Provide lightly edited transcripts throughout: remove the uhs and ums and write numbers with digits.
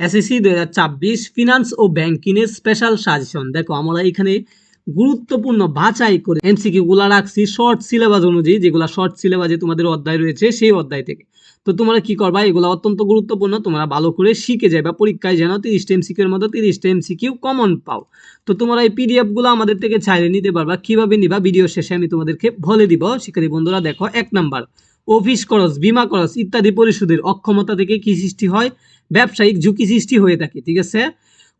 SSC 2026 finance ও banking এর special suggestion. দেখো আমরা এখানে গুরুত্বপূর্ণ বাছাই করে এমসিকিউ গুলা রাখছি শর্ট সিলেবাস অনুযায়ী, যেগুলো শর্ট সিলেবাসে তোমাদের অধ্যায় রয়েছে সেই অধ্যায় থেকে। তো তোমরা কি করবা, এগুলো অত্যন্ত গুরুত্বপূর্ণ, তোমরা ভালো করে শিখে যাবে পরীক্ষায় যেন 30টা এমসিকিউ এর মধ্যে 30টা এমসিকিউ কমন পাও। তো তোমরা এই পিডিএফ গুলো আমাদের থেকে চাইলে নিতে পারবা। কিভাবে নিবা ভিডিও শেষে আমি তোমাদেরকে বলে দিব। শিক্ষার্থী বন্ধুরা দেখো, 1 নাম্বার, অফিস খরচ, বীমা খরচ ইত্যাদি পরিশোধের অক্ষমতা থেকে কি সৃষ্টি হয়? ব্যবসায়িক ঝুঁকি সৃষ্টি হয়ে থাকে। ঠিক আছে,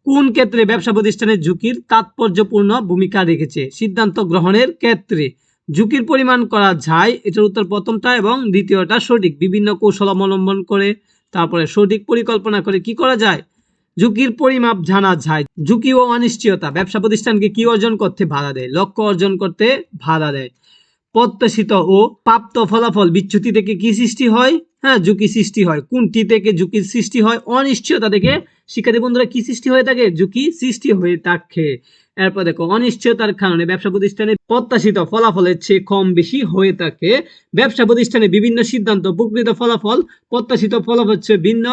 কোন ক্ষেত্রে ব্যবসা প্রতিষ্ঠানের ঝুঁকির তাৎপর্যপূর্ণ ভূমিকা রেখেছে? সিদ্ধান্ত গ্রহণের ক্ষেত্রে ঝুঁকির পরিমাণ করা যায়, এটার উত্তর প্রথমটা এবং দ্বিতীয়টা সঠিক। বিভিন্ন কৌশল অবলম্বন করে তারপরে সঠিক পরিকল্পনা করে কি করা যায়? ঝুঁকির পরিমাপ জানা যায়। ঝুঁকি ও অনিশ্চয়তা ব্যবসা প্রতিষ্ঠানকে কি অর্জন করতে বাধা দেয়? লক্ষ্য অর্জন করতে বাধা দেয়। প্রত্যাশিত ও প্রাপ্ত ফলাফল বিচ্যুতি থেকে কি সৃষ্টি হয়? হ্যাঁ, ঝুঁকি সৃষ্টি হয়। কোনটি থেকে ঝুঁকির সৃষ্টি হয়? অনিশ্চয়তা থেকে শিক্ষার্থী বন্ধুরা কি সৃষ্টি হয়ে থাকে? ঝুঁকি সৃষ্টি হয়ে থাকে। এরপর দেখো, অনিশ্চয়তার কারণে ব্যবসা প্রতিষ্ঠানে প্রত্যাশিত ফলাফলের চেয়ে কম বেশি হয়ে থাকে। ব্যবসা প্রতিষ্ঠানে বিভিন্ন সিদ্ধান্ত প্রকৃত ফলাফল প্রত্যাশিত ফলাফলের চেয়ে ভিন্ন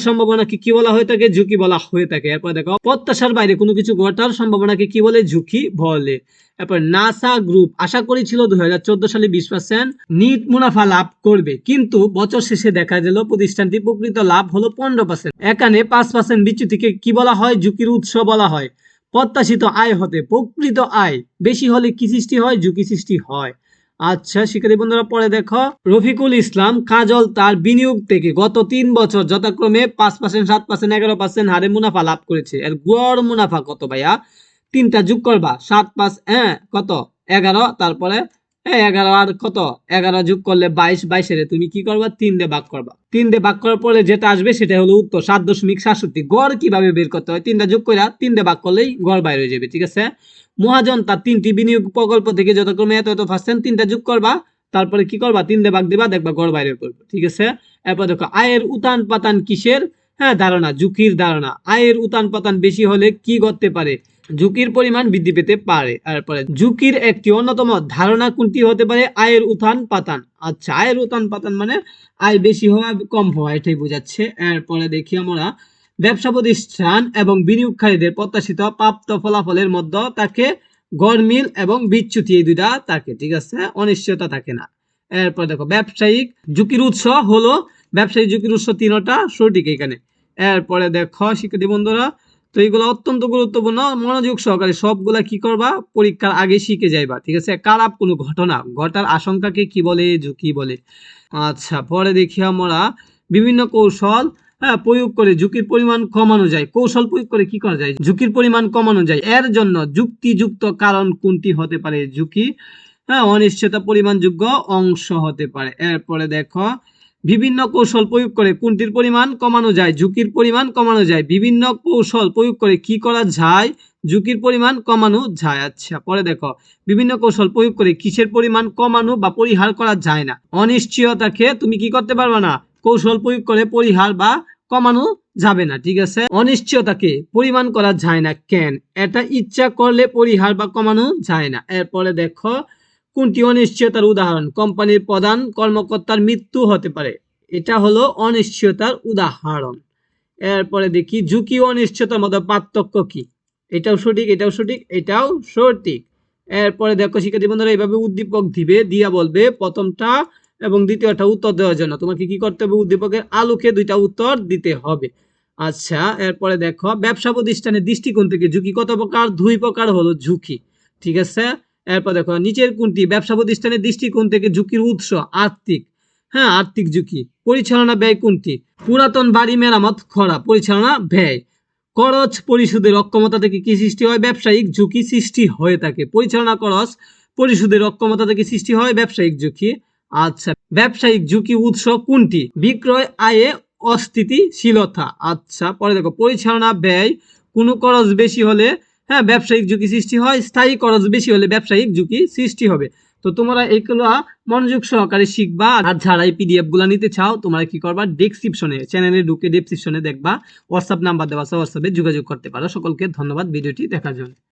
সম্ভাবনাকে কি বলা হয়ে থাকে? ঝুঁকি বলা হয়ে থাকে। এরপর দেখো, প্রত্যাশার বাইরে কোনো কিছু ঘটার সম্ভাবনাকে কি বলে? ঝুঁকি বলে। এরপর নাসা গ্রুপ আশা করেছিল 2014 সালে 20% নিট মুনাফা লাভ করবে, কিন্তু বছর শেষে দেখা গেল প্রতিষ্ঠানটি প্রকৃত লাভ হলো 15%। এখানে 5% বিচ্যুতিকে কি বলা হয়? ঝুঁকির উৎস বলা হয়। প্রত্যাশিত আয় হতে প্রকৃত আয় বেশি হলে কি সৃষ্টি হয়? ঝুঁকি সৃষ্টি হয়। আচ্ছা শিক্ষার্থী বন্ধুরা, পরে দেখো, রফিকুল ইসলাম কাজল তার বিনিয়োগ থেকে গত 3 বছর যথাক্রমে 5%, 7%, 11% হারে মুনাফা লাভ করেছে। এর গড় মুনাফা কত ভাইয়া? তিনটা যোগ করবা, 7 5 কত 11, তারপরে 11 আর কত 11 যোগ করলে 22, 22 এর তুমি কি করবা? 3 দিয়ে ভাগ করবা। 3 দিয়ে ভাগ করার পরে যেটা আসবে সেটা হলো উত্তর 7.67। গড় কিভাবে বের করতে হয়? 3টা যোগ করে 3 দিয়ে ভাগ করলেই গড় বাইরে হয়ে যাবে। ঠিক আছে, মহাজন তার 3টি বিনিয়োগ প্রকল্প থেকে যথাক্রমে এত পার্সেন্ট, 3টা যোগ করবা, তারপরে কি করবা? 3 দিয়ে ভাগ দিবা, দেখবা গড় বাইরে করবে। ঠিক আছে, এরপর দেখো, আয়ের উত্থান পাতান কিসের ধারণা? ঝুঁকির ধারণা। আয়ের উত্থান পাতান বেশি হলে কি করতে পারে? ঝুঁকির পরিমাণ বৃদ্ধি পেতে পারে। তারপরে ঝুঁকির একটি অন্যতম ধারণা কোনটি হতে পারে? আয়ের উত্থান পাতান। আচ্ছা, আয়ের উত্থান পাতান মানে আয় বেশি হওয়া কম হওয়া, এটাই বোঝাচ্ছে। এরপরে দেখি আমরা, ব্যবসা প্রতিষ্ঠান এবং বিনিয়োগকারীদের প্রত্যাশিত প্রাপ্ত ফলাফলের মধ্যে তাকে গড়মিল এবং বিচ্যুতি, এই দুইটা থাকে। ঠিক আছে, অনিশ্চয়তা থাকে না। এরপর দেখো, ব্যবসায়িক ঝুঁকির উৎস হলো, ব্যবসায়িক ঝুঁকির উৎস 3টা সঠিক এখানে। এরপরে দেখো শিক্ষার্থী বন্ধুরা, তো এইগুলো অত্যন্ত গুরুত্বপূর্ণ, মনোযোগ সহকারে সবগুলা কি করবা? পরীক্ষার আগে শিখে যাইবা। ঠিক আছে, খারাপ কোনো ঘটনা ঘটার আশঙ্কাকে কি বলে? ঝুঁকি বলে। আচ্ছা, পরে দেখি আমরা, বিভিন্ন কৌশল প্রয়োগ করে ঝুঁকির পরিমাণ কমানো যায়। কৌশল প্রয়োগ করে কি করা যায়? ঝুঁকির পরিমাণ কমানো যায়। এর জন্য যুক্তিযুক্ত কারণ কোনটি হতে পারে? ঝুঁকি অনিশ্চয়তা পরিমাণযোগ্য অংশ হতে পারে। এরপরে দেখো, বিভিন্ন কৌশল প্রয়োগ করে কোনটির পরিমাণ কমানো যায়? ঝুঁকির পরিমাণ কমানো যায়। বিভিন্ন কৌশল প্রয়োগ করে কি করা যায়? ঝুঁকির পরিমাণ কমানো যায়। আচ্ছা, পরে দেখো, বিভিন্ন কৌশল প্রয়োগ করে কিসের পরিমাণ কমানো বা পরিহার করা যায় না? অনিশ্চয়তাকে তুমি কি করতে পারবে না? কৌশল প্রয়োগ করে পরিহার বা কমানো যাবে না। ঠিক আছে, অনিশ্চয়তাকে পরিমাণ করা যায় না কেন? এটা ইচ্ছা করলে পরিহার বা কমানো যায় না। এরপরে দেখো, কোনটি অনিশ্চয়তার উদাহরণ? কোম্পানির প্রধান কর্মকর্তার মৃত্যু হতে পারে, এটা হলো অনিশ্চয়তার উদাহরণ। এরপরে দেখি, ঝুঁকি ও অনিশ্চয়তার মধ্যে পার্থক্য কি? এটাও সঠিক, এটাও সঠিক, এটাও সঠিক। এরপরে দেখো শিক্ষার্থী বন্ধুরা, এইভাবে উদ্দীপক দিবে, দিয়া বলবে প্রথমটা এবং দ্বিতীয়টা উত্তর দেওয়ার জন্য তোমাকে কি করতে হবে? উদ্দীপকের আলোকে 2টা উত্তর দিতে হবে। আচ্ছা, এরপরে দেখো, ব্যবসা প্রতিষ্ঠানের দৃষ্টিকোণ থেকে ঝুঁকি কত প্রকার? 2 প্রকার হলো ঝুঁকি। ঠিক আছে, এরপর দেখো, নিচের কোনটি ব্যবসা প্রতিষ্ঠানের দৃষ্টিকোণ থেকে ঝুঁকির উৎস? আর্থিক, আর্থিক ঝুঁকি। পরিচালনা ব্যয় কোনটি? পুরাতন বাড়ি মেরামত করা পরিচালনা ব্যয়। খরচ পরিশোধের অক্ষমতা থেকে কি সৃষ্টি হয়? ব্যবসায়িক ঝুঁকি সৃষ্টি হয়ে থাকে। পরিচালনা খরচ পরিশোধের অক্ষমতা থেকে সৃষ্টি হয় ব্যবসায়িক ঝুঁকি। আচ্ছা, ব্যবসায়িক ঝুঁকি উৎস কোনটি? বিক্রয় আয়ে অস্থিতিশীলতা। আচ্ছা, পরে দেখো, পরিচালনা ব্যয় কোনো খরচ বেশি হলে ব্যবসায়িক ঝুঁকি সৃষ্টি হয়, স্থায়ী খরচ বেশি হলে ব্যবসায়িক ঝুঁকি সৃষ্টি হবে। তো তোমরা এগুলো মনোযোগ সহকারে শিখবা। আর যারা এই পিডিএফ গুলা নিতে চাও তোমরা কি করবা? ডেসক্রিপশনে, চ্যানেলে ঢুকে ডেসক্রিপশনে দেখবা হোয়াটসঅ্যাপ নাম্বার দেওয়া আছে, হোয়াটসঅ্যাপে যোগাযোগ করতে পারো। সকলকে ধন্যবাদ ভিডিওটি দেখার জন্য।